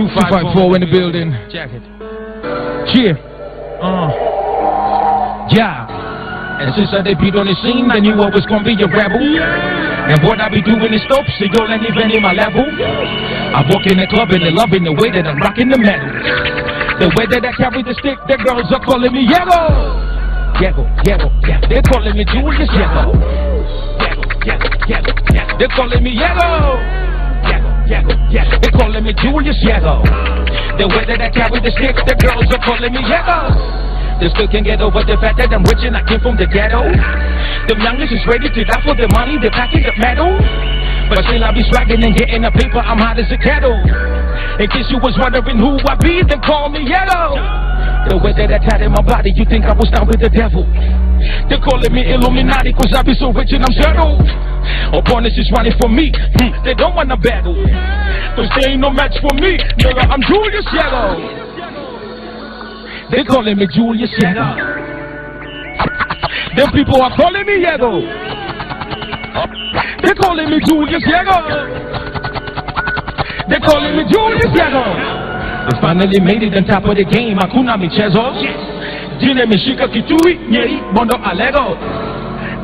254 in the building. Jacket. Cheer. Yeah. And since I debuted on the scene, I knew I was gonna be a rebel. And what I be doing is dope, so y'all ain't even in my level. I walk in the club and they loving the way that I'm rocking the metal. The way that I carry the stick, the girls are calling me Yellow. Yellow, yellow, yeah. They're calling me Julius Yellow. Yellow, yellow, yeah. They're calling me Yellow. Yellow, yeah. They're calling me Julius Yellow. The way that I carry the stick, the girls are calling me Yellow. They still can't get over the fact that I'm rich and I came from the ghetto. The youngest is ready to die for the money, they're packing up metal. But still I be swagging and getting the paper, I'm hot as a kettle. In case you was wondering who I be, then call me Yellow. The way that I tatted my body, you think I was down with the devil. They're calling me Illuminati cause I be so rich and I'm settled. Opponents is running for me, they don't wanna battle. Cause they ain't no match for me, nigga, I'm Julius Yellow. They calling me Julius Yellow. Them people are calling me Yellow. They calling me Julius Yellow. They calling me Julius Yellow. They finally made it on top of the game. Hakuna michezo. Jine mishika kitui, nyeri bondo alego.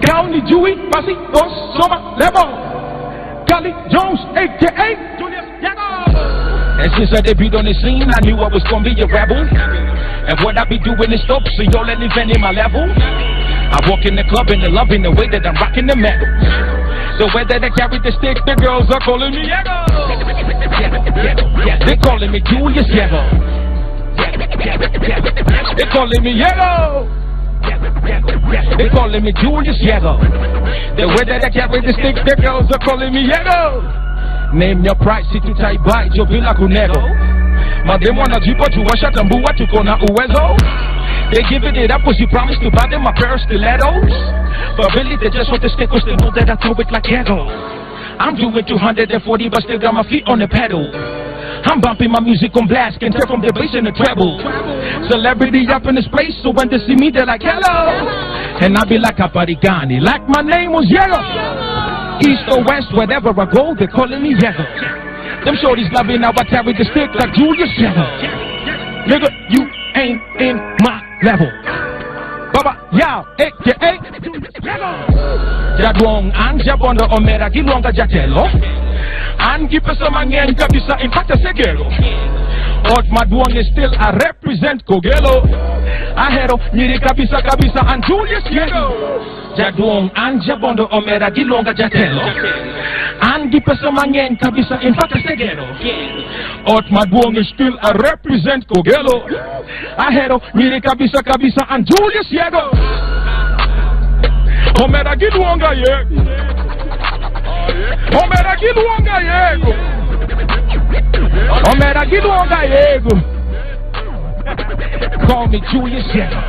Gauni Jui, basi dos soma lebo. Kali Jones, aka Julius Yellow. And since I debuted on the scene, I knew I was gonna be a rebel. And what I be doing is dope, so y'all ain't even in my level. I walk in the club and they're loving the way that I'm rocking the metal. The way that I carry the stick, the girls are calling me Yellow. They're calling me Julius Yellow. They're calling me Yellow. They're calling me Julius Yellow. The way that I carry the stick, the girls are calling me Yellow. Name your price, situ taibai, jovila kunego. Mademo na jipo tuwasha tambua tuko na uwezo. They giving it up cause you promised to buy them a pair of stilettos. But really they just want to stick cause they know that I throw it like Hegel. I'm doing 240 but still got my feet on the pedal. I'm bumping my music on blast, can tell from the bass and the treble. Celebrity up in this place, so when they see me they're like hello. And I be like Aparigani, like my name was Yellow. East or west, wherever I go, they're calling me Yellow. Them shorties loving how I carry the stick like Julius Yellow. Nigga, you ain't in my level. Baba, yow, aka Jadwong, anja bondo omera gilonga jatelo. Angi pesa mangen kabisa impacta segelo. Ot madwong is still I represent Kogelo. Ahero, nyiri kabisa kabisa and Julius Yellow. Jadwong, anja bondo omera gilonga jatelo. Angi pesa mangen kabisa impacta segelo. Ot madwong is still I represent Kogelo. Ahero, nyiri kabisa kabisa and Julius Yellow. Omera gilonga yego. Omera gilonga yego. Omera gilonga yego. Call me Julius Yellow.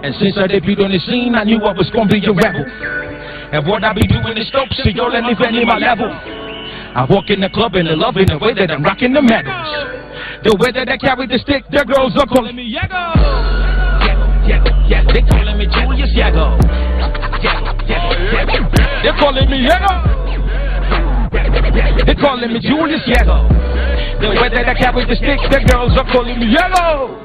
And since I debuted on the scene, I knew I was gonna be a rebel. And what I be doing is dope, so y'all ain't even in my level. I walk in the club and they're loving the way that I'm rocking the medals. The way that I carry the stick, the girls are calling me Yellow. They calling me Julius Yellow. They're calling me Yellow. They're calling me Julius Yellow. The way that I carry the stick, the girls are calling me Yellow.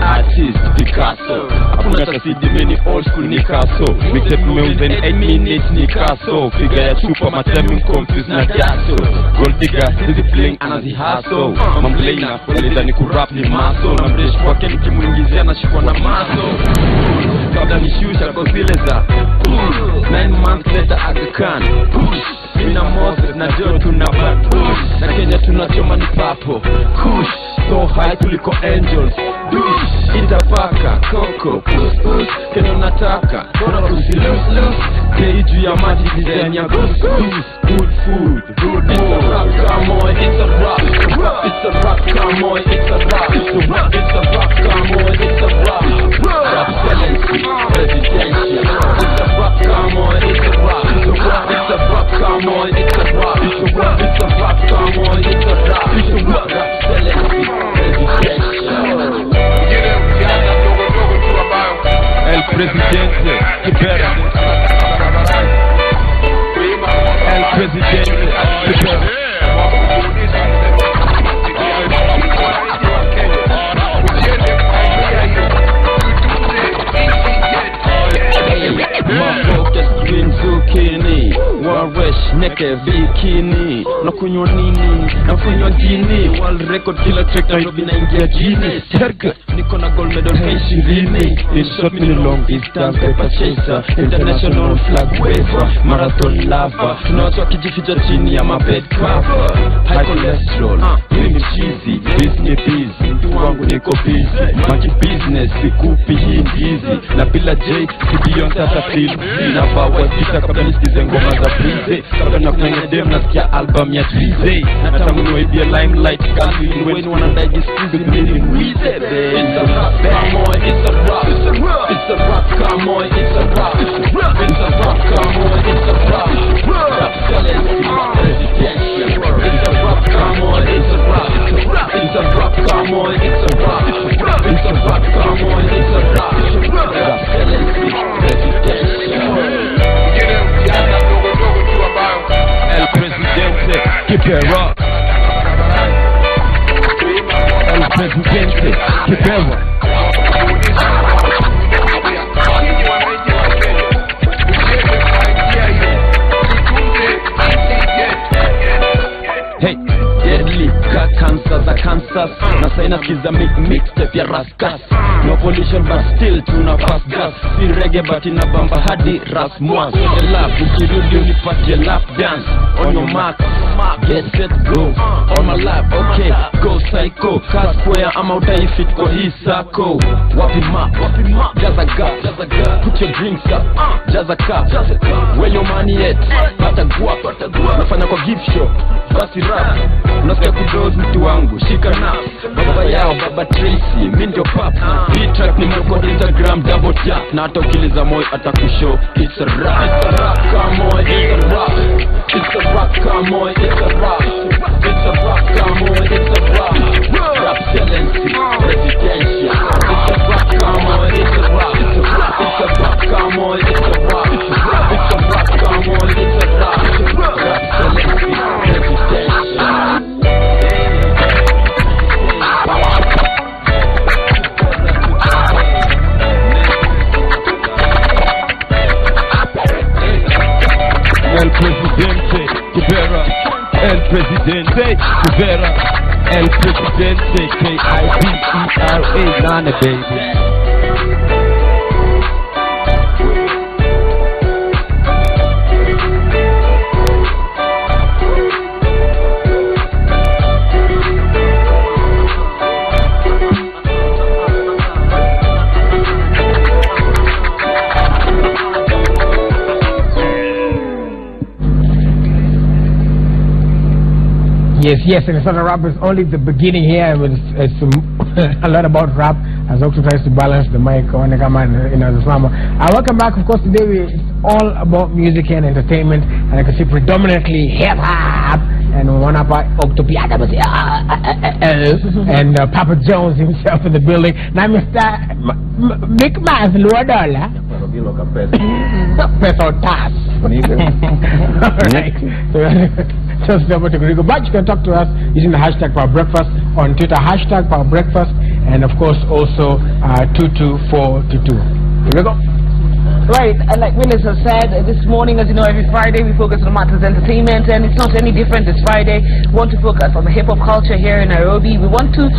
Artist Picasso. Hakuna kasidi many old school Nikaso. Mixtape moving 8 minutes Nikaso. Figure ya chupa matemi confused na jaso. Gold digger hizi playing anazi haso. Mamblena walida ni kurap ni maso. Na mresh kwake nikimuingizia na shikwa na maso. Kabla nishusha kwa zile za 9 months later Aga Khan. Mina Moses na Joe tunabad. Na Kenya tunachoma ni papo. Kush so high tuliko angels. itapaka koko pus pus keno nataka bora kusilus lus keiju ya maji design ya goose good food it's a rock come on it's a rock it's a rock come on it's a rock it's a rock come on it's a rock rap excellency presidential it's a rock come on it's a rock it's a rock come on it's a rock it's a rock come on it's a rock rap excellency presidential. El presidente Libera. El presidente Libera. Zucchini, Waresh, Neke, Bikini, Nakunywa nini, nafanywa gini, World record kila track na Robina ingia jini, Serga, niko na gold medal H20, in short mini long distance paper chaser, international flag waver, marathon lava, tunawachwa kijificha chini ya mabed cover, high cholesterol, mimi cheesy, Disney busy, mtu wangu niko busy, maki business, sikupi hii ndizi, na bila J, sibion tata feel, na bawa kita kabla nisikize ngoma za Breeze, kabla na kwenye dem nasikia album ya Treeze, na tangu niwaibia limelight, kasi weni wanadai jisikize mimi mwize, it's a rock, come on, it's a rock, it's a rock, come on, it's a rock, it's a rock, come on, it's a rock, rap excellency, presidential, it's a rock, come on, it's a rock, it's a rock, come on, it's a rock, it's a rock, come on, it's a rock, rap excellency, presidential. El presidente Libera. El presidente Libera. Hey, deadly cancer za Kansas. Na saina skiza mixtape ya Raskas. No pollution but still tuna pass gas. Si reggae but ina bamba hadi Rasmus. So the lap, ukirudi unipatie lap dance. On your mark, get set go. On my lap, okay, go psycho. Cast square ama utaifit kwa hii sako. Wapi ma, jaza gap, put your drinks up, jaza cup. Where your money at, pata guap. Nafanya kwa gift shop, basi rap. Unasikia kudoze mtu wangu, shika nap. Baba yao, baba Tracy, mi ndio pap. Hii track ni mreko Instagram, double tap. Na hata ukiliza moi atakushow, it's a rap. It's a rock, come on, it's a rock. It's a rock, come on, it's a rock. It's a rock, come on, it's a rock. Rap excellency, presidential. It's a rock, come on, it's a rock. It's a rock, come on, it's a rock. It's a rock, come on, it's a rock. Rap excellency, presidential. El presidente Libera. El presidente Libera. El presidente K-I-B-E-R-A. Nana baby. Yes, and it's not a rap, it's only the beginning here. It's a lot about rap, as also tries to balance the mic on the camera, the slammer. Welcome back. Of course, today it's all about music and entertainment, and I can see predominantly hip hop. And one up by Octopiata was and Papa Jones himself in the building. Now, Mr. Big Man, $1 peso tax. Alright. So just over to Grigo. But you can talk to us using the hashtag POWERBREAKFAST on Twitter, hashtag POWERBREAKFAST, and of course also 22422. Here we go. Right, and like Melissa said, this morning, as you know, every Friday we focus on matters entertainment, and it's not any different this Friday. We want to focus on the hip-hop culture here in Nairobi. We want to,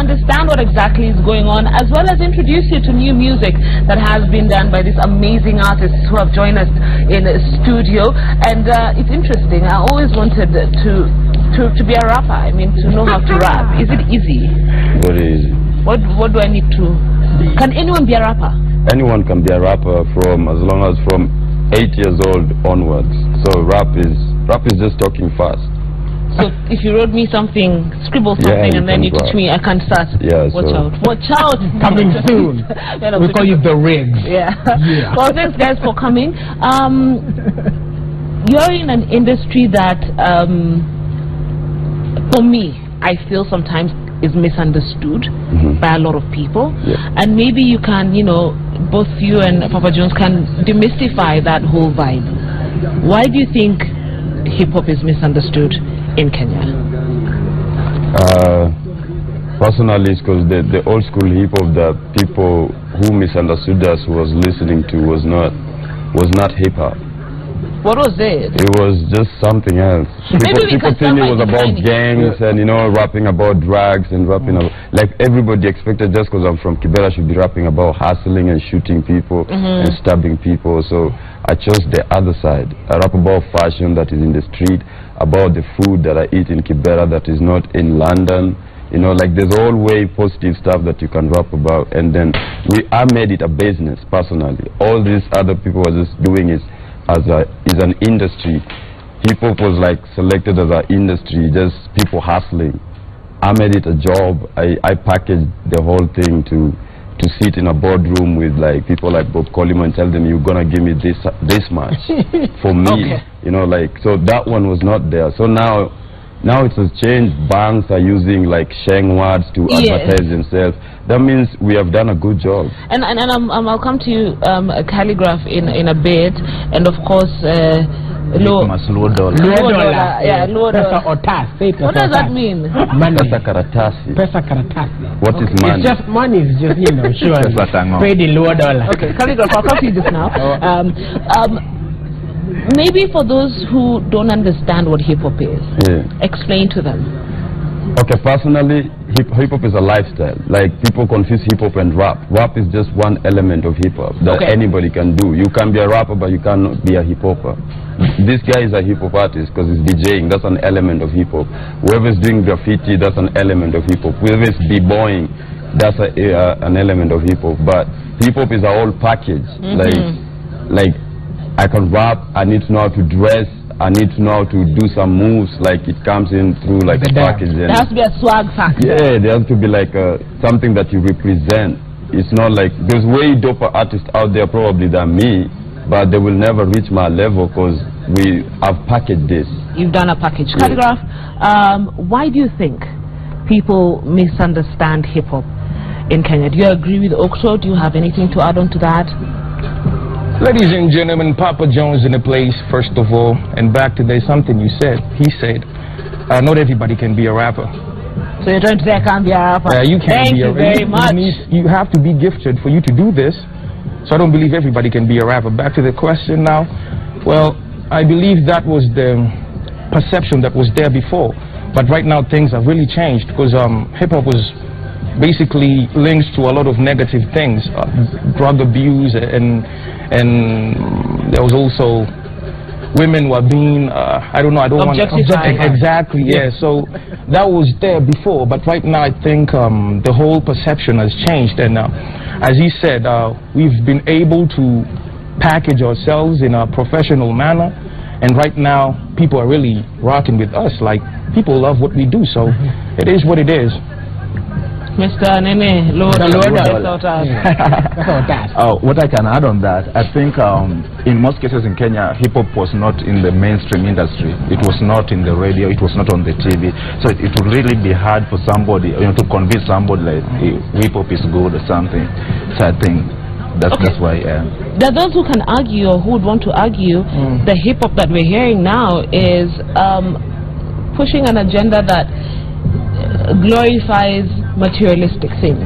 understand what exactly is going on, as well as introduce you to new music that has been done by these amazing artists who have joined us in the studio. And it's interesting. I always wanted to be a rapper. I mean, to know how to rap. Is it easy? Very easy. What do I need to? Can anyone be a rapper? Anyone can be a rapper from as long as from 8 years old onwards. So rap is just talking fast. So if you wrote me something, scribble something, and then you teach me, I can start. Yeah, watch out! Watch out! Coming soon. We call you the rigs. Yeah. Well, thanks guys for coming. You're in an industry that, for me, I feel sometimes is misunderstood by a lot of people, and maybe you can, both you and Papa Jones can demystify that whole vibe. Why do you think hip-hop is misunderstood in Kenya? Personally, it's because the old school hip-hop that people who misunderstood us was listening to was not hip-hop. What was it? It was just something else. People think it was about gangs and rapping about drugs and rapping about, like everybody expected just because I'm from Kibera should be rapping about hustling and shooting people and stabbing people. So I chose the other side. I rap about fashion that is in the street, about the food that I eat in Kibera that is not in London. Like there's all way positive stuff that you can rap about, and then I made it a business personally. All these other people were just doing it as an industry. Hip-hop was like selected as an industry, just people hustling. I made it a job. I packaged the whole thing to sit in a boardroom with like people like Bob Coleman and tell them you're gonna give me this much for me. So that one was not there. So now it has changed. Banks are using like Sheng words to advertise themselves. That means we have done a good job. And I'll come to you, Calligraph, in a bit, and of course, low dollar. Yeah, low dollar. What does that mean? Pesa karatasi. Pesa karatasi. What is money? It's just money. It's just sure. Paid in low dollar. Okay, Calligraph, I'll come to you just now. Maybe for those who don't understand what hip-hop is, explain to them. Okay, personally, hip-hop is a lifestyle. Like, people confuse hip-hop and rap. Rap is just one element of hip-hop that anybody can do. You can be a rapper, but you cannot be a hip-hopper. This guy is a hip-hop artist because he's DJing. That's an element of hip-hop. Whoever's doing graffiti, that's an element of hip-hop. Whoever's b-boying, that's an element of hip-hop. But hip-hop is a whole package. Like, I can rap, I need to know how to dress, I need to know how to do some moves, like it comes in through like a package. There has to be a swag factor. Yeah, there has to be like something that you represent. It's not like, there's way doper artists out there probably than me, but they will never reach my level because we have packaged this. You've done a package. Calligraph, why do you think people misunderstand hip-hop in Kenya? Do you agree with Okto? Do you have anything to add on to that? Ladies and gentlemen, Papa Jones in the place, first of all, and back to there's something you said. He said, not everybody can be a rapper. So you're trying to say I can't be a rapper? You can't be a rapper. Thank you very much. You have to be gifted for you to do this. So I don't believe everybody can be a rapper. Back to the question now. Well, I believe that was the perception that was there before. But right now things have really changed because hip-hop was basically linked to a lot of negative things, drug abuse, and there was also women were being I don't want to exactly, yeah. So that was there before, but right now I think the whole perception has changed, and as he said, we've been able to package ourselves in a professional manner, and right now people are really rocking with us. Like, people love what we do, so it is what it is. Mr. Nene, what I can add on that, I think in most cases in Kenya, hip-hop was not in the mainstream industry. It was not in the radio, it was not on the TV. So it would really be hard for somebody, to convince somebody like hip-hop is good or something. So I think that's why. There are those who can argue, or who would want to argue, the hip-hop that we're hearing now is pushing an agenda that glorifies materialistic things,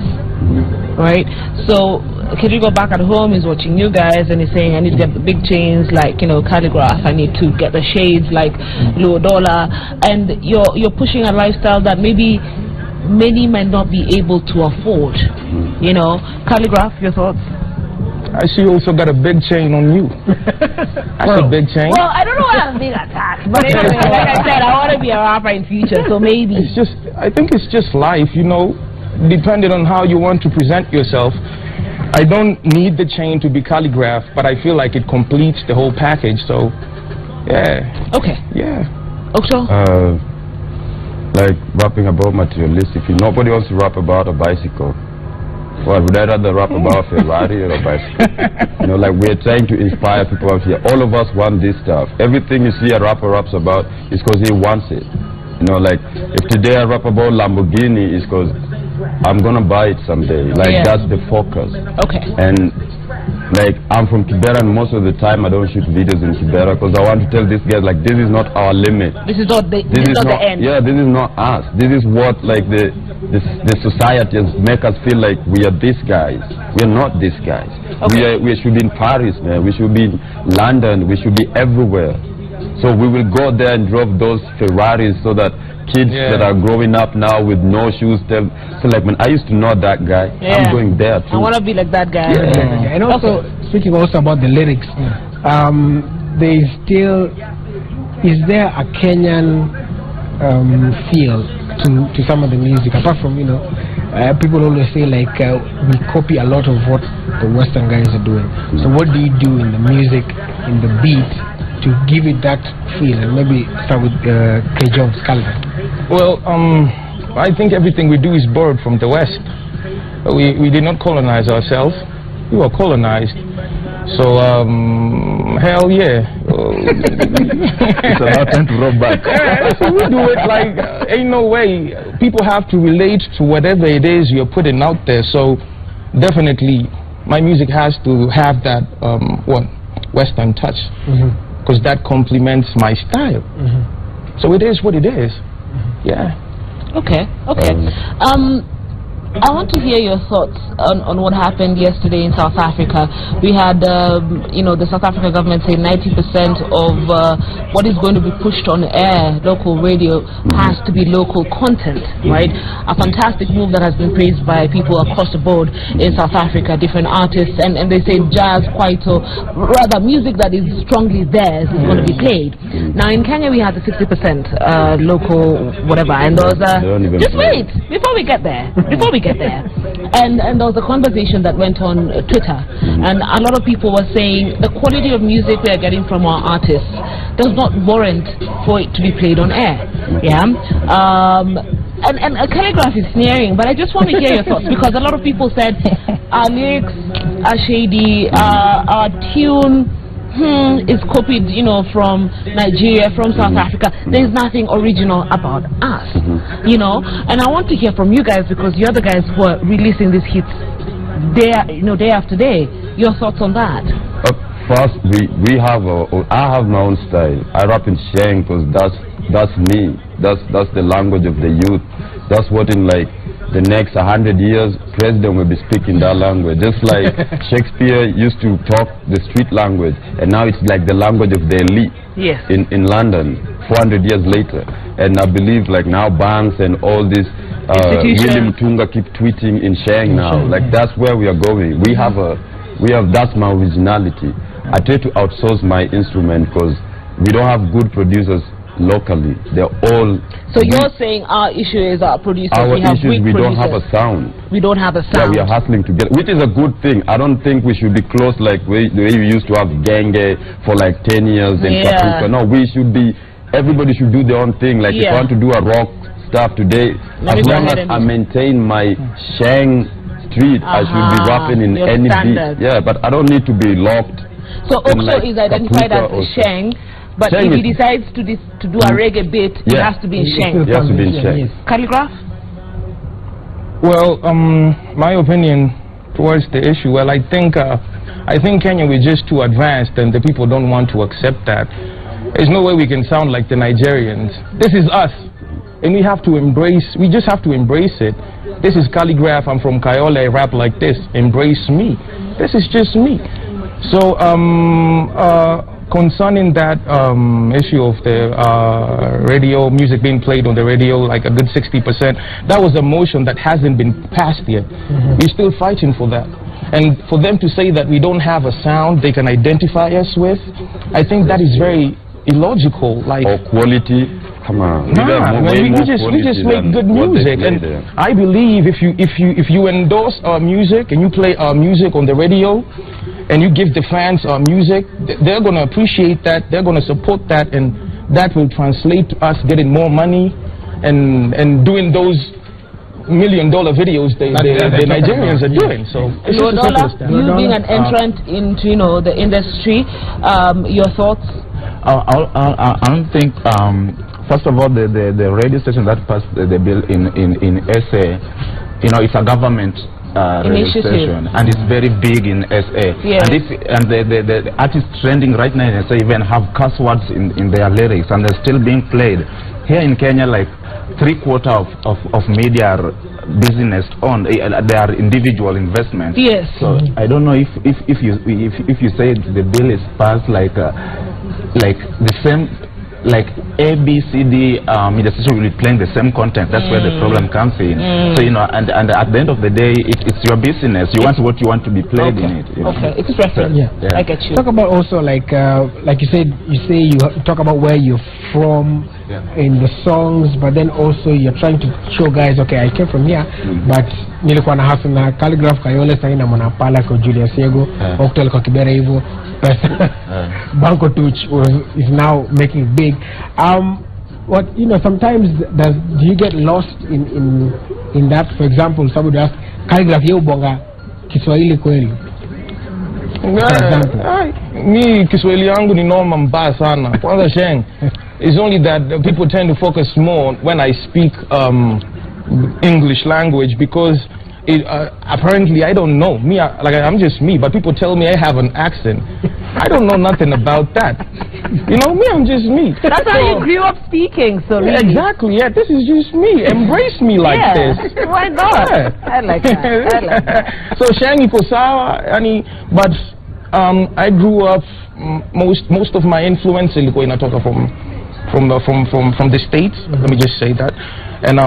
right? So Kirigo back at home is watching you guys and he's saying, I need to get the big chains like, Calligraph, I need to get the shades like Low Dollar, and you're pushing a lifestyle that maybe many might not be able to afford. Calligraph, your thoughts? I see you also got a big chain on you. That's a big chain. Well, I don't know why I'm being attacked, but anyway, like I said, I want to be a rapper in future, so maybe. I think it's just life, depending on how you want to present yourself. I don't need the chain to be calligraphed, but I feel like it completes the whole package. So, yeah. Okay. Yeah. Oksho? Like rapping about materialistic. Nobody wants to rap about a bicycle. Well, would I rather rap about a Ferrari or a bicycle? You know, like we're trying to inspire people out here. All of us want this stuff. Everything you see a rapper raps about is because he wants it. You know, like if today I rap about Lamborghini, it's because I'm gonna buy it someday. Like that's the focus. Okay. And like I'm from Kibera, and most of the time I don't shoot videos in Kibera because I want to tell these guys like this is not our limit. This is not the end. Yeah, this is not us. This is what like the society has make us feel like we are these guys. We are not these guys. Okay. We should be in Paris, man. We should be in London. We should be everywhere. So we will go there and drive those Ferraris so that kids that are growing up now with no shoes tell, so like man, I used to know that guy. I'm going there too. I want to be like that guy. And also speaking also about the lyrics, there is still, is there a Kenyan feel to some of the music, apart from, you know, people always say like we copy a lot of what the Western guys are doing. So what do you do in the music, in the beat, to give it that feel? And maybe start with K. Jones, Calvin. Well, I think everything we do is borrowed from the West. We did not colonize ourselves. We were colonized. So, hell yeah. It's about time to roll back. So we do it like, ain't no way. People have to relate to whatever it is you're putting out there. So, definitely, my music has to have that, Western touch. Because that complements my style. So it is what it is. Yeah. Okay. I want to hear your thoughts on what happened yesterday in South Africa. We had, you know, the South African government say 90% of what is going to be pushed on air, local radio, has to be local content, right? A fantastic move that has been praised by people across the board in South Africa, different artists, and they say jazz, kwaito, rather music that is strongly theirs is going to be played. Now in Kenya we had the 60% local whatever, and those just wait before we get there. And there was a conversation that went on Twitter, and a lot of people were saying the quality of music we are getting from our artists does not warrant for it to be played on air. And a calligraph is sneering, but I just want to hear your thoughts, because a lot of people said our lyrics are shady, our tune is copied, you know, from Nigeria, from South Africa. There's nothing original about us, you know. And I want to hear from you guys, because you're the guys who are releasing these hits day after day. Your thoughts on that? First, I have my own style. I rap in Sheng because that's me. That's the language of the youth. That's what in like the next 100 years, president will be speaking that language. Just like Shakespeare used to talk the street language, and now it's like the language of the elite in London 400 years later. And I believe like now banks and all this, William Tunga keep tweeting in Sheng now. Like that's where we are going. That's my originality. I try to outsource my instrument because we don't have good producers locally. They're all. So you're saying our issue is our producers. Our issue is we don't have a sound. We don't have a sound. Yeah, we are hustling together, which is a good thing. I don't think we should be close like the way we used to have Genge for like 10 years in Africa. No, we should be. Everybody should do their own thing. Like if I want to do a rock stuff today, as long as I maintain my Sheng street, I should be rapping in any beat. Yeah, but I don't need to be locked. So Oksho is identified as Sheng. But if he decides to do a reggae bit, it has to be in Sheng. It has to be in Sheng. Calligraph? Well, my opinion towards the issue, well, I think Kenya, we're just too advanced, and the people don't want to accept that. There's no way we can sound like the Nigerians. This is us, and we just have to embrace it. This is Calligraph, I'm from Kayole, I rap like this. Embrace me. This is just me. So, concerning that issue of the radio music being played on the radio, like a good 60%, that was a motion that hasn't been passed yet. We're still fighting for that. And for them to say that we don't have a sound they can identify us with, I think that is very illogical. Like, or quality. come on. Nah, man, we just make good music, and I believe if you endorse our music and you play our music on the radio, and you give the fans our music, they're gonna appreciate that. They're gonna support that, and that will translate to us getting more money and doing those $1 million videos the Nigerians are doing. So it's just as simple as that. You being an entrant into the industry, your thoughts? I don't think. First of all, the radio station that passed the bill in SA, it's a government radio station, and it's very big in SA. Yes. And the artists trending right now in SA even have curse words in their lyrics, and they're still being played. Here in Kenya, like 3/4 of media are business owned. They are individual investments. Yes. So I don't know if you say the bill is passed like the same, like A, B, C, D media station will be playing the same content. That's where the problem comes in. So and at the end of the day, it's your business. You want what you want to be played in it. Okay, expressing. Yeah, I get you. Talk about also like you said, you talk about where you're from in the songs, but then also you're trying to show guys, okay, I came from here, but nilikuwa na hasa na Calligraph Kayole sasa ina Mwanapala kwa Julius Yego, Octel kwa Kibera hivyo. Banco Tuch is now making big. What sometimes do you get lost in that? For example, somebody asks, Calligraph yeye ubonga Kiswahili kweli? Me Kiswahili yangu ni noma mbaya sana. Kwanza Sheng, it's only that people tend to focus more when I speak English language, because apparently I don't know. I'm just me, but people tell me I have an accent. I don't know nothing about that. Me, I'm just me. That's how you grew up speaking, so really. Exactly, yeah, this is just me. Embrace me like this. Why not? Yeah. I like that. So Shangi Kosawa, but I grew up, most of my influence ilikuwa inatoka from the States, let me just say that. And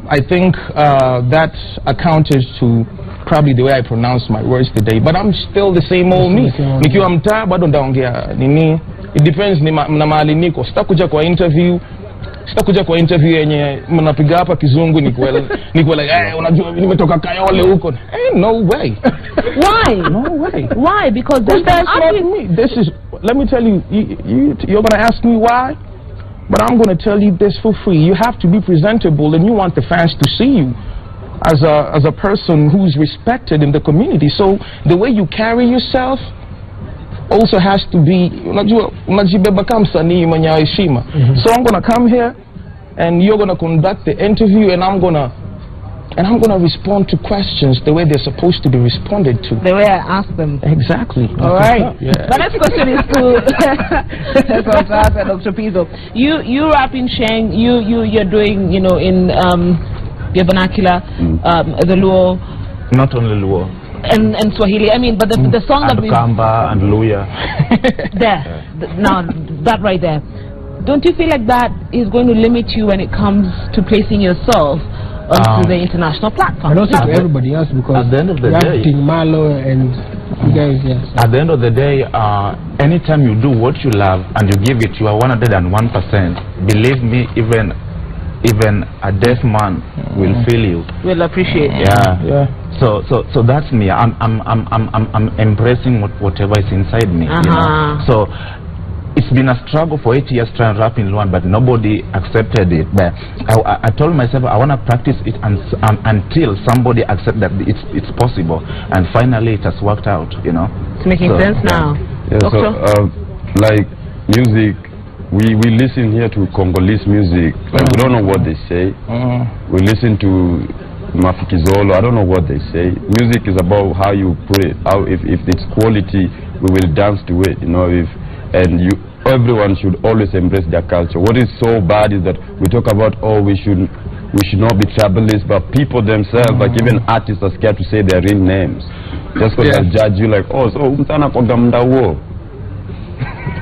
I think that accounted to probably the way I pronounce my words today. But I'm still the same old me. Nikiwa mtaa bado ndaongea nini. It depends na mahali niko. Sitakuja kwa interview yenye mnapiga hapa kizungu nikuwa like unajua nimetoka Kayole huko. No way. Why? No way. Why? Because that's not me. Let me tell you, you're going to ask me why? But I'm going to tell you this for free. You have to be presentable, and you want the fans to see you as a person who's respected in the community. So the way you carry yourself also has to be, unajibeba kama msanii mwenye heshima. So I'm going to come here, and you're going to conduct the interview, and I'm going to respond to questions the way they're supposed to be responded to. The way I ask them. Exactly. All right. Yeah. The next question is to Dr. Pizzo. You rap in Sheng. You're doing in your vernacular, the Luo. Not only Luo. And Swahili. I mean, but the song that we Kamba and Luya. Now that right there. Don't you feel like that is going to limit you when it comes to placing yourself onto the international platform? And also to everybody else, because at the end of the day, Malo and you guys, yes. At the end of the day, anytime you do what you love and you give it your 101%, believe me, even a deaf man will feel you. Will appreciate it. Yeah. So that's me. I'm embracing whatever is inside me. So it's been a struggle for 8 years trying to rap in Luan, but nobody accepted it. But I told myself I want to practice it until somebody accepts that it's possible. And finally, it has worked out. It's making sense now. Yeah, so like music, we listen here to Congolese music. Like we don't know what they say. We listen to Mafikizolo. I don't know what they say. Music is about how you put it. If it's quality, we will dance to it. Everyone should always embrace their culture. What is so bad is that we talk about, we should not be tribalists, but people themselves, like even artists, are scared to say their real names. Just because they'll judge you like,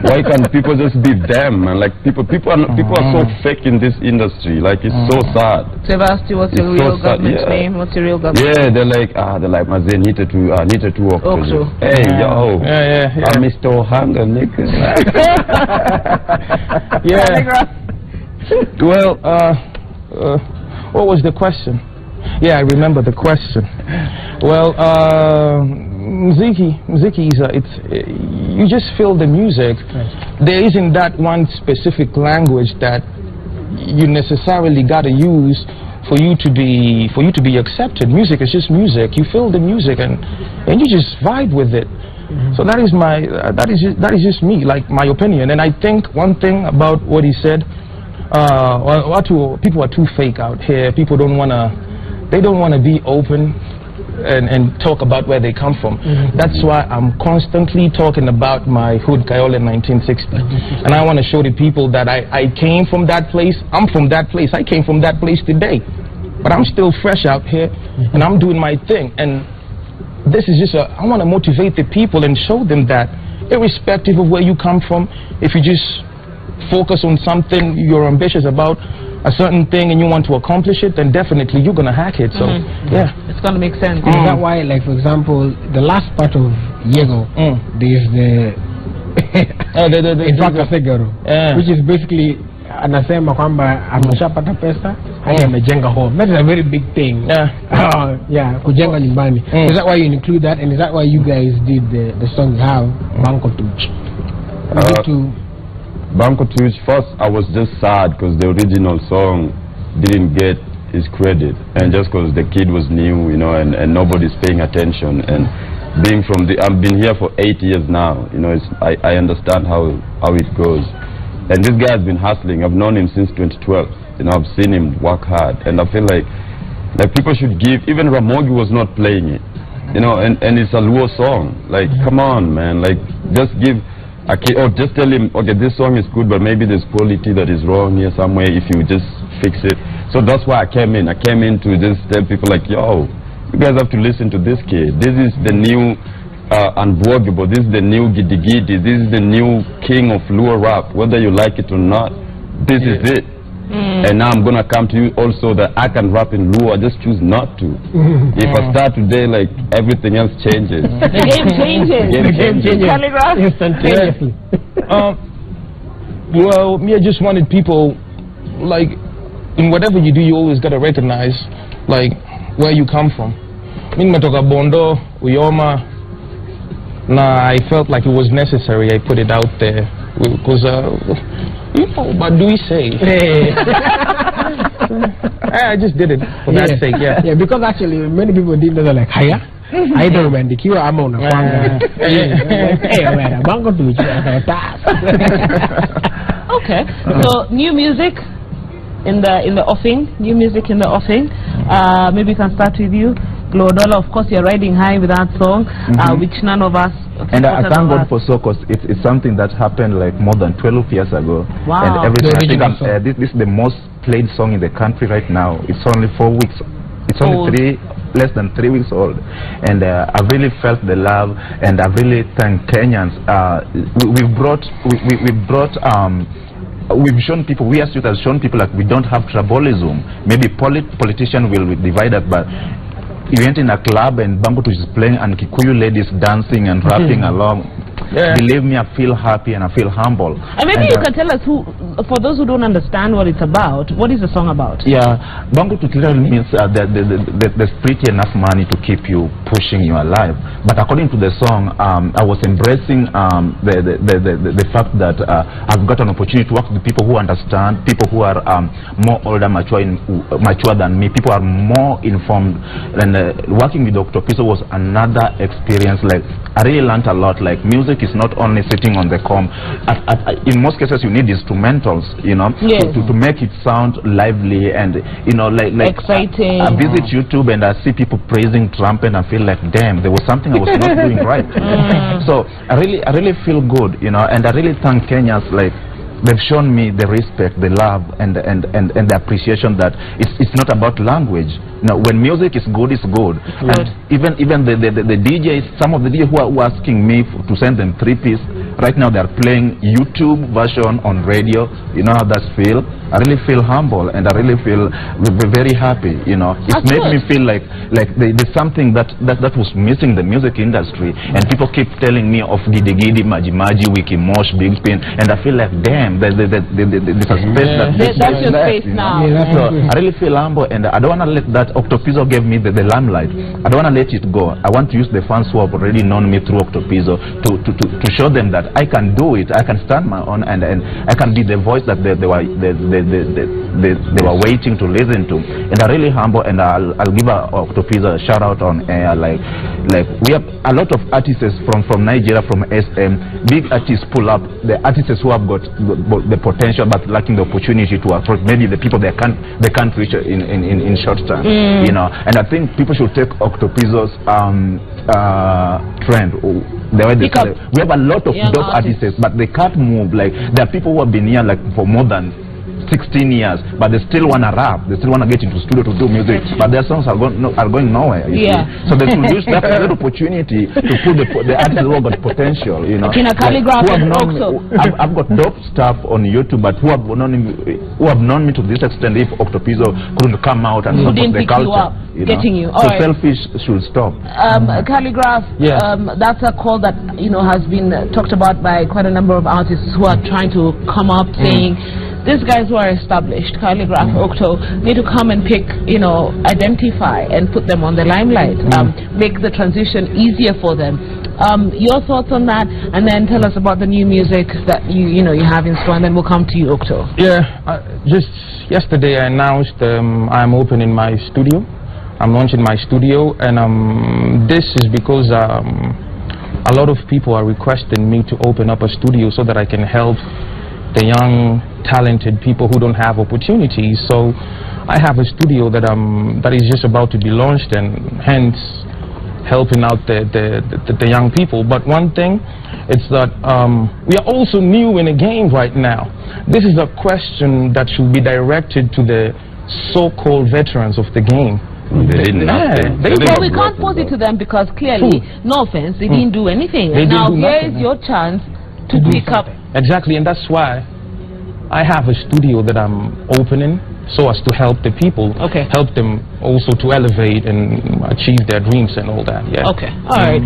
why can't people just be them? And like people are so fake in this industry. Like it's so sad. So I've asked you what's your real government name? What's your real government? Yeah, they're like Mazen needed to walk. Hey yo, I'm Mr. Ohanga, nigga. Well, what was the question? Yeah, I remember the question. Well, muziki is you just feel the music. There isn't that one specific language that you necessarily got to use for you to be accepted. Music is just music. You feel the music and you just vibe with it. So that is just me, like my opinion. And I think one thing about what he said, people are too fake out here. People don't wanna be open and talk about where they come from. That's why I'm constantly talking about my hood, Kayole 1960. And I want to show the people that I came from that place. I'm from that place. I came from that place today. But I'm still fresh out here, and I'm doing my thing. And this is just I want to motivate the people and show them that irrespective of where you come from, if you just focus on something you're ambitious about, a certain thing, and you want to accomplish it, then definitely you're gonna hack it. So yeah, it's gonna make sense. Is that why, like for example, the last part of Yego, there's the which is basically anasema kwamba ameshapata pesa hadi amejenga home. That is a very big thing. Kujenga nyumbani. Is that why you include that, and is that why you guys did the song you have, Banko Tuch? Banko Tuch, first I was just sad because the original song didn't get his credit, and just because the kid was new, you know, and nobody's paying attention. And being from I've been here for 8 years now, you know, I understand how it goes. And this guy has been hustling. I've known him since 2012. You know, I've seen him work hard, and I feel like people should give. Even Ramogi was not playing it, you know, and it's a Luo song. Like, come on, man, like just give. Or just tell him, okay, this song is good, but maybe there's quality that is wrong here somewhere. If you just fix it. So that's why I came in. I came in to just tell people like, yo, you guys have to listen to this kid. This is the new Unbloggable. This is the new Giddy Giddy. This is the new king of Luo rap. Whether you like it or not, this is it. And now I'm gonna come to you also that I can rap in Luo. I just choose not to. If I start today, like everything else changes. The game changes. The game changes Instantaneously. Well, me, I just wanted people, like, in whatever you do, you always gotta recognize, like, where you come from. Me nimetoka Bondo, Uyoma. Nah, I felt like it was necessary. I put it out there because, you know, but do we say? I just did it for that sake, yeah. Yeah, because actually many people did know, like, hiya. I don't mind the queue. I'm on a Banko Tuch. Okay, so new music in the offing. New music in the offing. Maybe we can start with you. Glodola, of course, you're riding high with that song, which none of us. And I thank God for Sokos. It's something that happened like more than 12 years ago. Wow. And everything. I think this is the most played song in the country right now. It's only 4 weeks. It's only less than 3 weeks old. And I really felt the love, and I really thank Kenyans. We've shown people, we as youth have shown people like we don't have tribalism. Maybe politicians will divide us, but you went in a club and Banko Tuch is playing and Kikuyu ladies dancing and rapping along. Believe me, I feel happy and I feel humble. And maybe you can tell us for those who don't understand what it's about, what is the song about? Yeah, Banko Tuch literally means there's pretty enough money to keep you pushing your life. But according to the song, I was embracing the fact that I've got an opportunity to work with people who understand, people who are more older, mature than me, people are more informed. And working with Dr. Piso was another experience. Like, I really learned a lot. Like, music is not only sitting on the com. In most cases, you need instrumentals, you know, to make it sound lively and, you know, like exciting. I visit YouTube and I see people praising Trump and I feel like, damn, there was something I was not doing right. So I really feel good, you know, and I really thank Kenyans. Like, they've shown me the respect, the love, and the appreciation that it's not about language. Now, when music is good, it's good. And even the DJs, some of the DJs who are asking me to send them 3-piece, right now they're playing YouTube version on radio. You know how that feels? I really feel humble, and I really feel very happy. You know, it made me feel like there's something that was missing the music industry, and people keep telling me of Gidi Gidi, Maji Maji, Wiki Mosh, Big Spin, and I feel like, damn, there's a space that's your space now. So I really feel humble, and I don't want to let that Octopizzo gave me the limelight. I don't want to let it go. I want to use the fans who have already known me through Octopizzo to show them that I can do it. I can stand my own, and I can be the voice that they were waiting to listen to. And I'm really humble, and I'll give Octopizzo a shout out on air. Like we have a lot of artists from Nigeria, from SM. Big artists pull up the artists who have got the potential but lacking the opportunity to approach maybe the people they can't reach in short time. You know, and I think people should take Octopizzo's trend. The way we have a lot of dope artists, but they can't move. Like, there are people who have been here like for more than 16 years, but they still want to rap, they still want to get into studio to do music, but their songs are going nowhere. You see? So they should use that opportunity to put the artists who have got potential. You know, I've got dope stuff on YouTube, but who have known me to this extent. If Octopizzo couldn't come out and support the culture, so selfish should stop. Calligraph, that's a call that has been talked about by quite a number of artists who are trying to come up saying, these guys who are established, Calligraph, Octo, need to come and pick, identify and put them on the limelight, make the transition easier for them. Your thoughts on that, and then tell us about the new music that you have in store, and then we'll come to you, Octo. Yeah, just yesterday I announced I'm opening my studio. I'm launching my studio, and this is because a lot of people are requesting me to open up a studio so that I can help the young, talented people who don't have opportunities. So I have a studio that is just about to be launched, and hence helping out the young people. But one thing, it's that we are also new in the game right now. This is a question that should be directed to the so-called veterans of the game. Well, we can't pose it to them because clearly, no offense, they didn't do anything. Now here is your chance to pick up. Exactly, and that's why I have a studio that I'm opening so as to help the people, help them also to elevate and achieve their dreams and all that. Yeah. Okay. All right.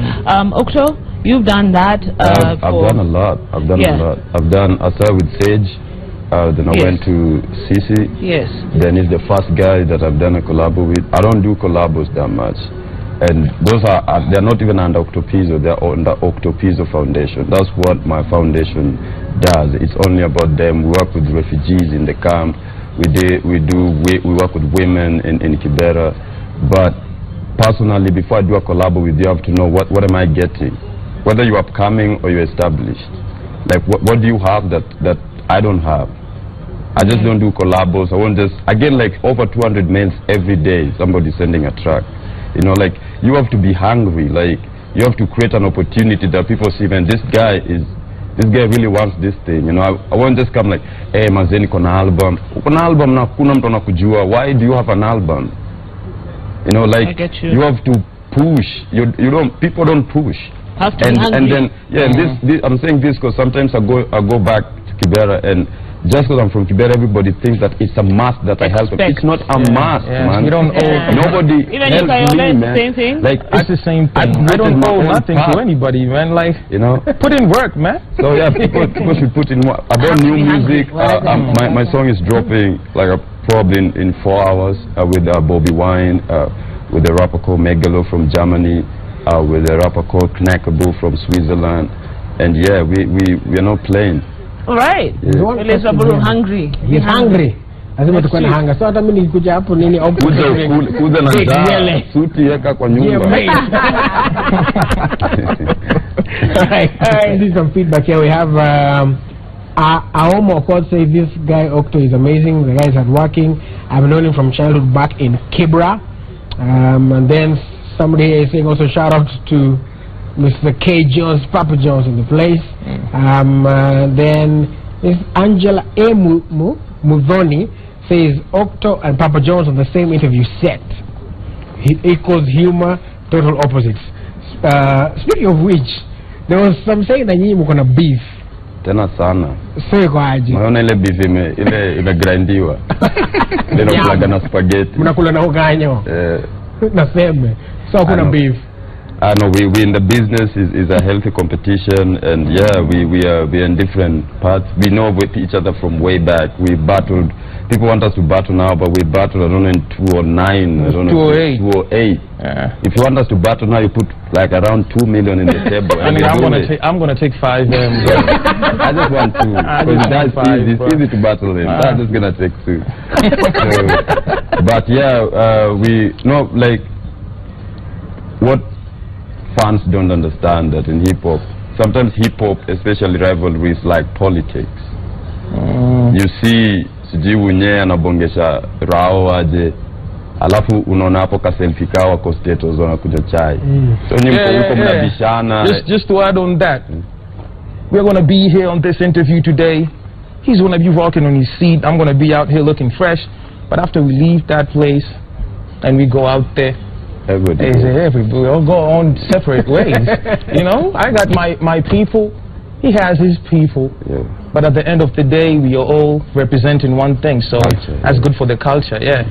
Octo, you've done that. I've done a lot. I've done. I started with Sage. Then I went to Sisi. Yes. Then it's the first guy that I've done a collab with. I don't do collabos that much. And those they're not even under Octopizzo, they're under Octopizzo Foundation. That's what my foundation does. It's only about them. We work with refugees in the camp. We work with women in Kibera. But personally, before I do a collab with you, I have to know what am I getting? Whether you're upcoming or you're established. Like, what do you have that I don't have? I just don't do collabos. I get like over 200 mails every day, somebody sending a track. Like, you have to be hungry. Like, you have to create an opportunity that people see, man, this guy really wants this thing. I won't just come like, hey, mazeni kona album na kuna mtu anakujua. Why do you have an album? Like, I get you. You have to push. People don't push. Have to be hungry. And then this I'm saying this because sometimes I go back to Kibera, and just because I'm from Kibera, everybody thinks that it's a must that I help them. It's not a must, man. You don't owe nobody. Even if I owe the same thing. Like, it's the same thing. I don't owe nothing to anybody, man. Like, put in work, man. So yeah, people should put in work. About new music, my song is dropping like probably in 4 hours with Bobby Wine, with a rapper called Megalo from Germany, with a rapper called Knackable from Switzerland, and yeah, we're not playing. All right. He's hungry. He's hungry. Lazima tuko na hanga. So hata mimi nikuja hapo nini au kuja na njaa, suti yeka kwa nyumba. This is some feedback here. We have Aomo, of course, say this guy Octo is amazing. The guy is hardworking. I've known him from childhood back in Kibra. And then somebody is saying also shout out to Mr. K. Jones, Papa Jones in the place. Then is Angela A. Mudhoni says Octo and Papa Jones on the same interview set. Equals humor, total opposites. Speaking of which, there was some saying that you were gonna beef. tena sana. Sio kwa aje. Unaona ile beef ile imegrindiwa. Ile plaga na spaghetti. Mnakula na uganyo. Na seme. So kuna beef. No, we in the business is a healthy competition, and yeah, we are in different parts. We know with each other from way back. We battled. People want us to battle now, but we battled, I don't know, in 2009, I don't know, 2008. Yeah. If you want us to battle now, you put like around 2 million in the table. I mean, I'm gonna take 5 M. I just want 2. Because that's easy. It's easy to battle him. I'm just gonna take 2. So, but yeah, we know, like, what fans don't understand that in hip hop, sometimes hip hop, especially rivalries, like politics. You see sijui unye anabongesha rao aje, alafu unaona hapo ka selfie kawa kwa status wanakuja chai. So ni mko mnabishana. Just to add on that, we're going to be here on this interview today. He's going to be rocking on his seat. I'm going to be out here looking fresh. But after we leave that place and we go out there, we all go on separate ways. You know, I got my people. He has his people. Yeah. But at the end of the day, we are all representing one thing. So that's good for the culture, yeah.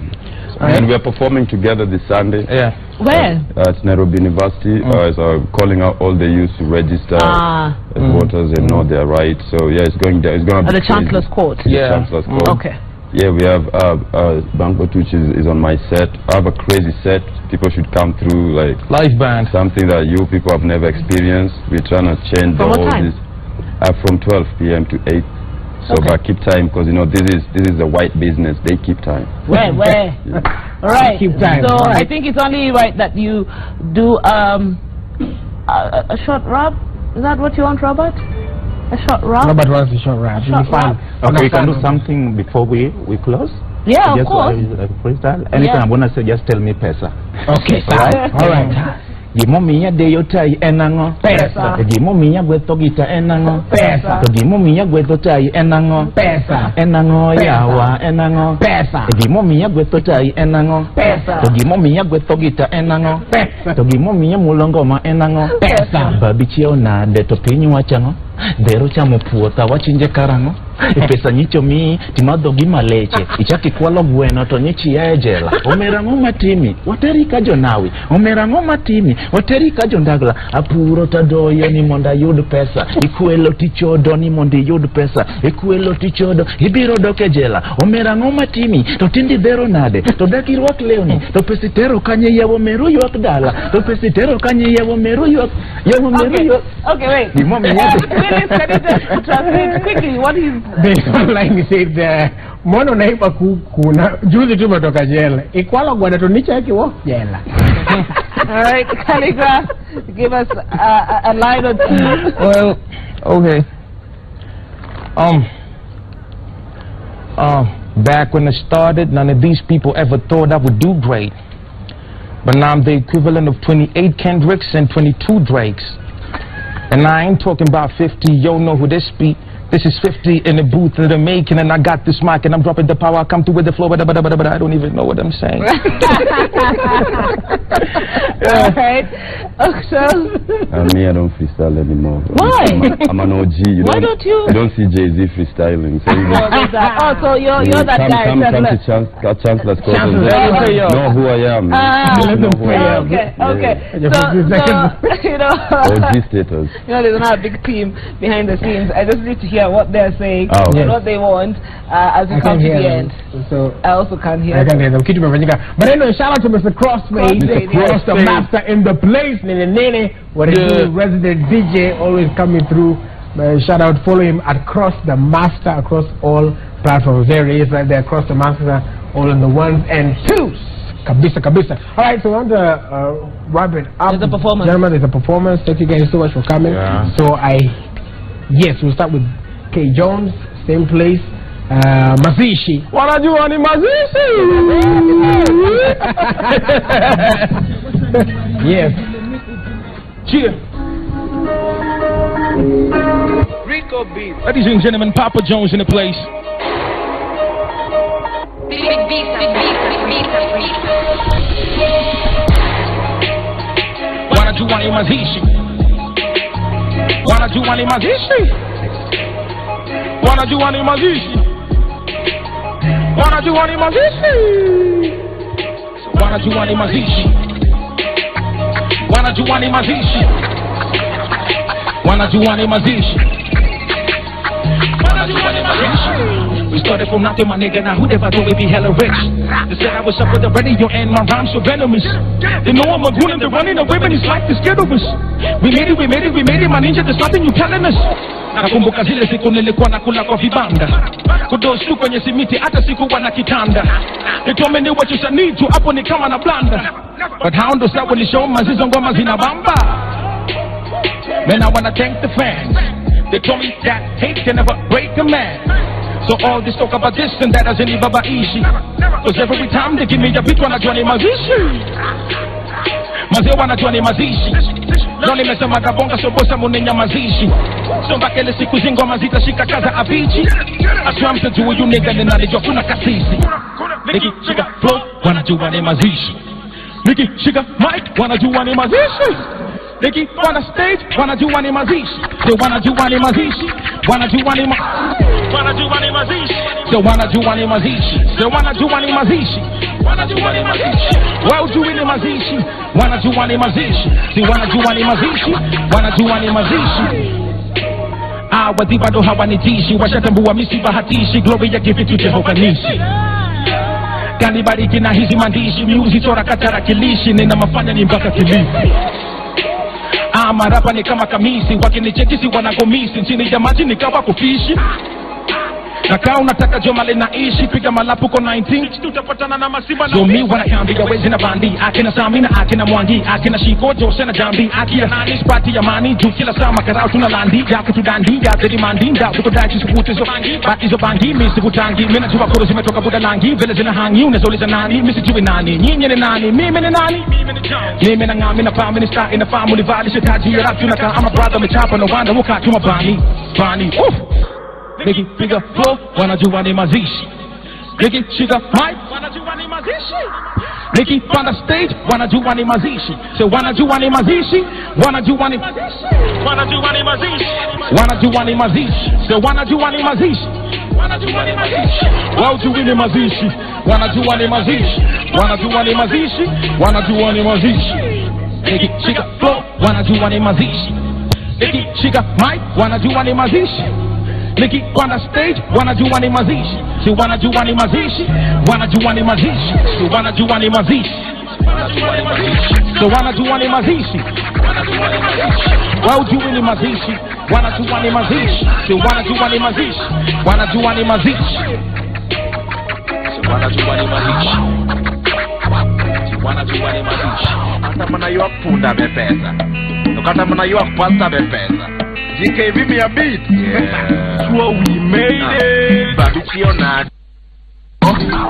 And we are performing together this Sunday. Yeah. Where? At Nairobi University. So calling out all the youth to register as voters and know their rights. So yeah, it's going there. It's going to be at the Chancellor's Court. Yeah. Chancellor's Court. Okay. Yeah, we have Banko Tuch is on my set. I have a crazy set. People should come through, like live band. Something that you people have never experienced. We're trying to change the whole this. From 12 p.m. to 8. So but keep time, because you know this is a white business. They keep time. Where? Yeah. All right. Keep time. So I think it's only right that you do a short rap. Is that what you want, Robert? A short rap? Robert wants a short rap. Okay, we can do something before we close. Yeah, of course. Freestyle. Anything I'm gonna say, just tell me pesa. Okay. All right. Gimo miya deyo tai enango pesa. Gimo miya gweto gita enango pesa. Gimo miya gweto tai enango pesa. Enango yawa enango pesa. Gimo miya gweto tai enango pesa. Gimo miya gweto gita enango pesa. Gimo miya mulongoma enango pesa. Babichio na deto pinyu wachango dero chamo puota wachinje karango pesa nyicho mi timado gima leche ichaki kwalo gweno to nyichi ejela omerango matimi waterika jonawi omerango matimi waterika jondagla apuro tadoyo ni monda yud pesa ikuelo tichodo ni mondi yud pesa ikuelo tichodo ibiro doke jela omerango matimi to tindi dero nade to daki rwak leoni to pesitero kanye yawo meru ywak dala to pesitero kanye yawo meru ywak okay wait Willis, can you just translate quickly what is like he said mono naiba kuna juzi tu matoka jela ikwala gwada to nicha yake wo jela. All right, Calligraph, give us a line or two. Well, okay. Back when it started, none of these people ever thought I would do great. But now I'm the equivalent of 28 Kendricks and 22 Drakes. And I ain't talking about 50, yo know who this beat. This is 50 in the booth in the making, and I got this mic and I'm dropping the power. I come through with the flow, but I don't even know what I'm saying. Alright. Me, I don't freestyle anymore. Why? I'm an OG. Why don't you? You don't see Jay-Z freestyling. So so you're that guy. Come to Chancellor's Court and know who I am. Okay. So, you know, OG status. You know, there's not a big team behind the scenes. I just need to hear what they're saying and what they want as we come to the end. So I also can't hear. I can't hear them. But anyway, shout out to Mr. Crossfade, the master in the place. Nene, what is doing? Resident DJ, always coming through. Shout out, follow him at Cross the Master across all platforms. There he is, right there, Cross the Master, all in the ones and twos. Kabisa. All right, so I want to wrap it up. There's a performance. Gentlemen, there's a performance. Thank you guys so much for coming. Yeah. So we'll start with K. Jones, same place. Mazishi. Wanajua ni Mazishi. Yes. Cheer. Ladies and gentlemen, Papa Jones in the place. Wanajua ni Mazishi. Wanajua ni Mazishi. wanajua ni mazishi, wanajua ni mazishi, wanajua ni mazishi, wanajua ni mazishi, wanajua ni mazishi, wanajua ni mazishi. We started from nothing, my nigga, now who never thought we'd be hella rich? They said I was up with the radio and my rhymes so venomous. They know I'm a goon and they're running away when it's like the scared of us. We made it, we made it, we made it, my ninja, there's nothing you telling us. Nakumbuka zile siku nilikuwa nakula kwa vibanda, kudosu kwenye simiti hata sikuwa na kitanda. They told me ni what you should need to, hapo ni kama na blanda. But how ndo sawa ni show mazizo ngoma zina bamba. Man, I wanna thank the fans. They told me that hate can never break a man. So all this talk about this and that doesn't even easy. Cause every time they give me a beat wanajua ni mazishi, mazee wanajua ni mazishi. Leo nimesema kabonga so bosa munenya mazishi. So mpaka ile siku zingoma zitashika kaza abichi. Aswa mtajua you nigga ni nani jua kuna kasisi. Niki shika flow wanajua ni mazishi, Niki shika mic wanajua ni mazishi, Niki on the stage wanajua ni mazishi. So wanajua ni mazishi, wanajua ni wanajua ni mazishi, so wanajua ni mazishi, so wanajua ni mazishi, wanajua ni mazishi. Wajua ni mazishi, wanajua ni mazishi, si wanajua ni mazishi, wanajua ni mazishi. Wadhi bado hawanitishi, washatambua misi bahatishi. Glory ya give it to Jehovah Nishi. Kanibariki na hizi mandishi, miuzi tora katarakilishi, nina mafanya ni mpaka Kilifi. Marapa ni kama kamisi, wakinichekisi wanagomisi, nchini ya maji nikawa kufishi. Na kaa unataka jomale naishi, piga malapu kwa 19 tutapatana na masiba na mi wanakambi ya wezi na bandi. Akina Samina, akina Mwangi, akina Shiko, Jose na Jambi, akina nani spati ya mani, juu kila sama karao tunalandi. Jaku tudandi, jateri mandi, ndao tuko dachi suputi zo bangi, bati zo bangi, misi butangi. Mina chuwa kuro zimetoka buda langi, vile zina hangi, unazoliza nani, misi juwe nani. Nyinyi ni nani, mimi ni nani, mimi na ngami na fami ni star ina famu ni vali. Shitaji ya rap tunaka, I'm a brother me chapa no wanda wakati mabani, bani, Niki piga flow, wanajua ni mazishi. Niki shika mic, wanajua ni mazishi. Niki panda stage, wanajua ni mazishi. So wanajua ni mazishi, wanajua ni mazishi, wanajua ni mazishi, wanajua ni mazishi. So wanajua ni mazishi, wanajua ni mazishi. Wajua ni mazishi, wanajua ni mazishi, wanajua ni mazishi, wanajua ni mazishi. Niki shika flow, wanajua ni mazishi. Niki shika mic, wanajua ni mazishi. Niki on stage, wanajua ni mazishi. Si wanajua ni mazishi, wanajua ni mazishi. Si wanajua ni mazishi, wanajua ni mazishi. So wanajua ni mazishi, wanajua ni mazishi. Wajua ni mazishi, wanajua ni mazishi. Si wanajua ni mazishi, wanajua ni mazishi. Si wanajua ni mazishi, si wanajua ni mazishi. Hata mnayua kupunda bepesa, hata mnayua kupasta bepesa. GKV me a beat, yeah. So we made it. Babi chiona.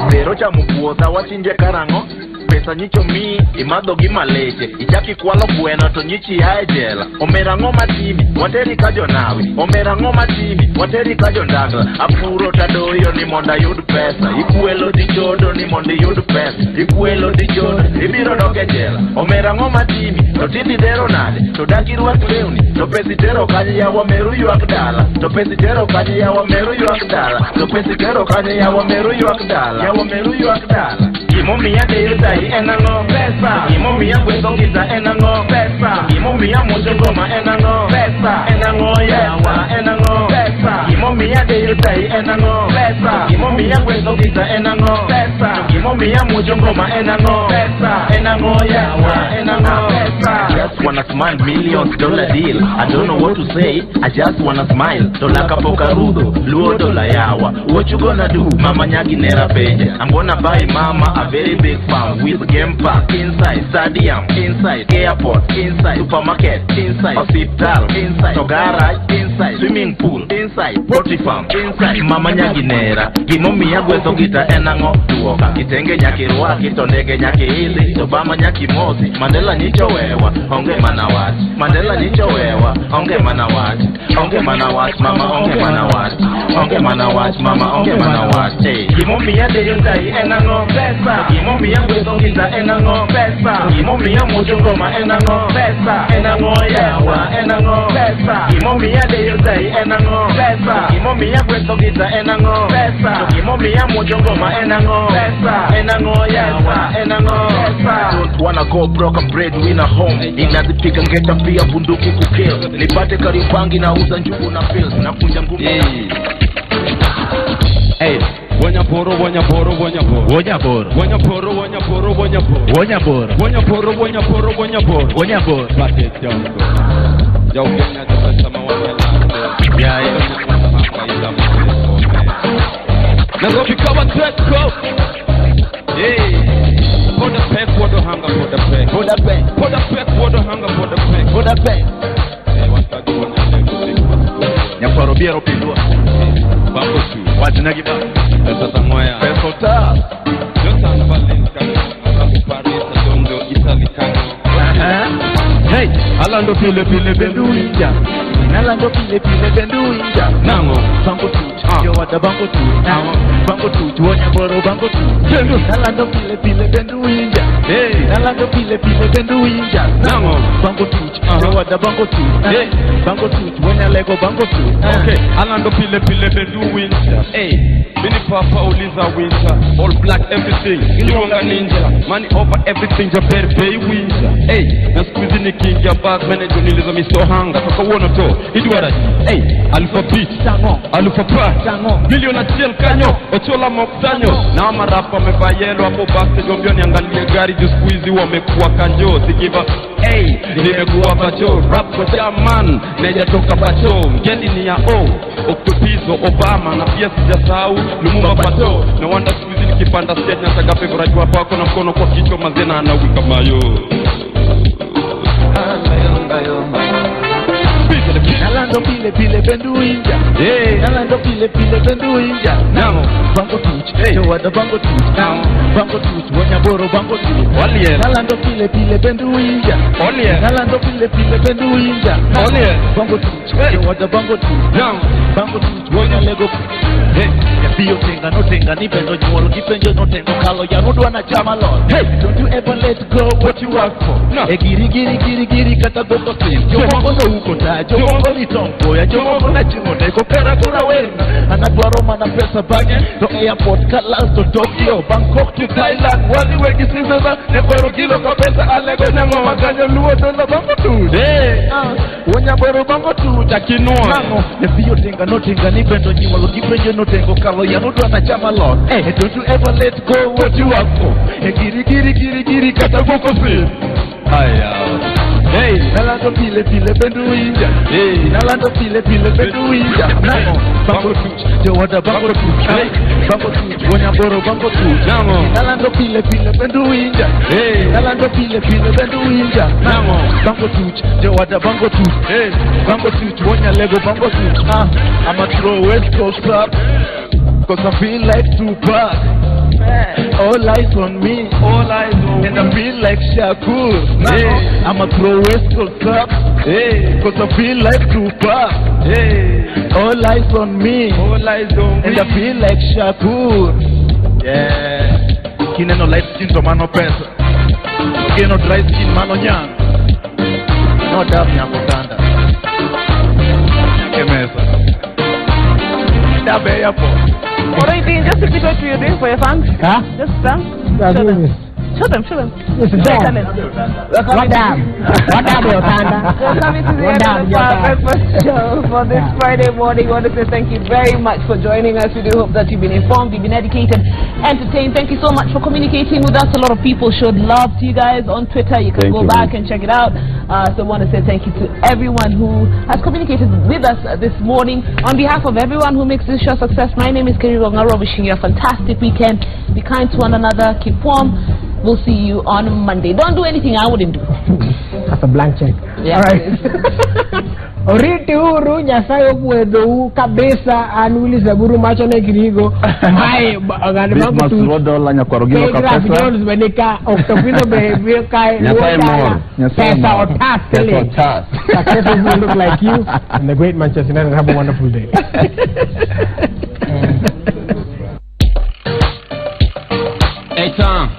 Pero cha mukuoza wachinje karango. Pesa nyicho mi, imado gima leche. Ichaki kwalo bueno to nyichi ya jela. Omerango matimi, wateri kajo nawi. Omerango matimi, wateri kajo ndagla. Apuro tadoyo ni monda yud pesa. Ikuelo di jodo ni monda yud pesa. Ikuelo di jodo, ibiro doke jela. Omerango matimi, to titi dero nade. To dakiru akleuni, to pesi dero kaji ya wameru yu akdala. To pesi dero kaji ya wameru yu akdala. To pesi dero kaji ya wameru yu akdala. Ya wameru yu akdala. Imomi ya deyutai enango pesa. Imomi ya kwesongita enango pesa. Imomi ya mojogoma enango pesa. Enango yawa enango pesa. Imomi ya deyutai enango pesa. Imomi ya kwesongita enango pesa. Imomi ya mojogoma enango pesa. Enango yawa enango pesa. Just wanna smile, $millions deal. I don't know what to say, I just wanna smile. Dola kapoka rudo, luo dola yawa. What you gonna do? Mama nyagi nera peje. I'm gonna buy mama a very big farm with game park inside, stadium inside, airport inside, supermarket inside, hospital inside, to garage inside, swimming pool inside, poultry farm inside. Mama nyaginera gimomi yagwezo gita enango tuoka kitenge nyakirwa kitondege nyakihili Obama nyakimosi Mandela nichowewa onge manawati Mandela nichowewa onge manawati onge manawati mama onge manawati onge manawati mama onge manawati. Gimomi yadeyutai enango pesa. Gimomi yagwezo gita enango pesa. Gimomi yamuchungoma enango pesa. Enango yawa enango pesa. Gimomi yade ariyo day enango pesa gimomi ya kweto gita enango pesa gimomi ya mojongoma enango pesa enango yawa enango pesa don't wanna go broke a breadwinner home inazipika ngeta pia bunduki kukill nipate karibangi na uza njugu na pills na kunja ngumu hey Wanyaporo, wanyaporo, wanyaporo, wanyaporo, wanyaporo, wanyaporo, wanyaporo, wanyaporo, wanyaporo, wanyaporo, wanyaporo, wanyaporo. Pate jongo. Jau Kenya tata sama wanyaporo. Ya ya. Nairobi cover track go. Hey. For the pack, for the hunger, for the pack, for the pack, for the pack, for the hunger, for the pack, for the pack. Hey, what's that doing? Nyaporo biero pindua. Bambo tu. Wajinagi ba. Pesa tamoya. Pesa ta. Jota Valenka. Abu Paris Adondo Italicano. Hey, alando pile pile benduinja. Nalando pile pile benduinja. Nango. Bambo tu. Yo wada bambo tu. Nango. Bambo tu. Wonya boro bambo tu. Jendo. Nalando pile pile benduinja. Hey. Nalando pile pile benduinja. Nango. Bambo tu. Yo wada bambo tu. Hey. Bambo tu. Wonya lego bambo tu. Okay. Alando pile pile benduinja. Hey. Mini papa uliza winter. All black everything. Ilonga ninja. Money over everything. Japere pay winter. Hey. Na squeeze ni king ya back manager nilizo misohanga. Saka wono to. Idwara. Hey. Alpha beat. Tango. Alpha pra. Tango. Miliona tiel kanyo. Ochola moktanyo. Na marapa mebayelo hapo backstage ombio niangalie gari ju squeeze wamekuwa kanjo. Sikiva. Hey. Nimekuwa bacho. Rap kwa chairman. Neja toka bacho. Mgendi ni ya O. Octopizo Obama na pia sijasahau Lumumba pato. No wonder squeeze nikipanda stage na taka favorite wako wako na mkono kwa kichwa mazena anawika mayo. Nalando pile pile benduinja. Hey. Nalando pile pile benduinja. Now, bango tuch. Hey. Yo wada bango tuch. Now, bango tuch. Wonya boro bango tuch. Olie. Nalando pile pile benduinja. Olie. Nalando pile pile benduinja. Olie. Bango tuch. Hey. Yo wada bango tuch. Now, bango tuch. Wonya lego. Hey. Ya biyo tenga no tenga ni bendo nyolo kipenjo no tengo kalo ya rudu na chama lot. Hey. Don't you ever let go what you work for. No. E giri giri giri giri kata boko sin. Yo mongo no uko ta. Yo mongo ni tombo ya yo mongo na chimo neko kera kura wena. Anadwaro mana pesa bage. To airport Kalas to Tokyo, Bangkok to Thailand. Wali wegi siseza nepero kilo kwa pesa alego nyango maganyo luo dola bango tu. Hey. Wonya boro bango tu chakinua. Nango. Ne biyo tenga no tenga ni bendo nyolo kipenjo no tengo kalo ya rudu na chama lot. Hey. Don't you ever let go what you work for. E giri giri giri giri kata boko sin. Aya. Hey, nalando pile pile benduinja. Hey, nalando pile pile benduinja. Nango, bango tuch, yo wada bango tuch. Hey, bango tuch, wonya boro bango tuch. Nango, nalando pile pile benduinja. Hey, nalando pile pile benduinja. Nango, bango tuch, yo wada bango tuch. Hey, bango tuch, wonya lego bango tuch. I'ma throw West Coast up, 'cause I feel like Tupac. All eyes on me, all eyes on me, and I feel like Shakur. Hey, I'ma throw West Coast up, hey, 'cause I feel like Tupac. Hey, all eyes on me, all eyes on me, and I feel like Shakur. Yeah, kine no light skin to mano pesa, kine no dry skin mano nyang, no dab nyakotanda, kemesa, dabe yapo. What are you doing? Just repeat what you're doing for your fans. Huh? Just dance. Show them. Show them, show them. Listen, What down? What down, your Tanda? We're coming to the end of our breakfast show for this Friday morning. I want to say thank you very much for joining us. We do hope that you've been informed, you've been educated, entertained. Thank you so much for communicating with us. A lot of people showed love to you guys on Twitter. You can go back and check it out. So I want to say thank you to everyone who has communicated with us this morning. On behalf of everyone who makes this show a success, my name is Keri Rongaro, wishing you a fantastic weekend. Be kind to one another, keep warm. We'll see you on Monday. Don't do anything I wouldn't do. That's a blank check. Yeah. All right. Oriti huru nyasayo kwedo kabisa anuliza buru macho na kirigo. Mai agani bangu tu. Masrodo la nyakorogino kabisa. Jones benika octopino behavior kai. Nyasai more. Pesa or task. Pesa or task. Successful who look like you and the great Manchester United. Have a wonderful day. Hey Tom.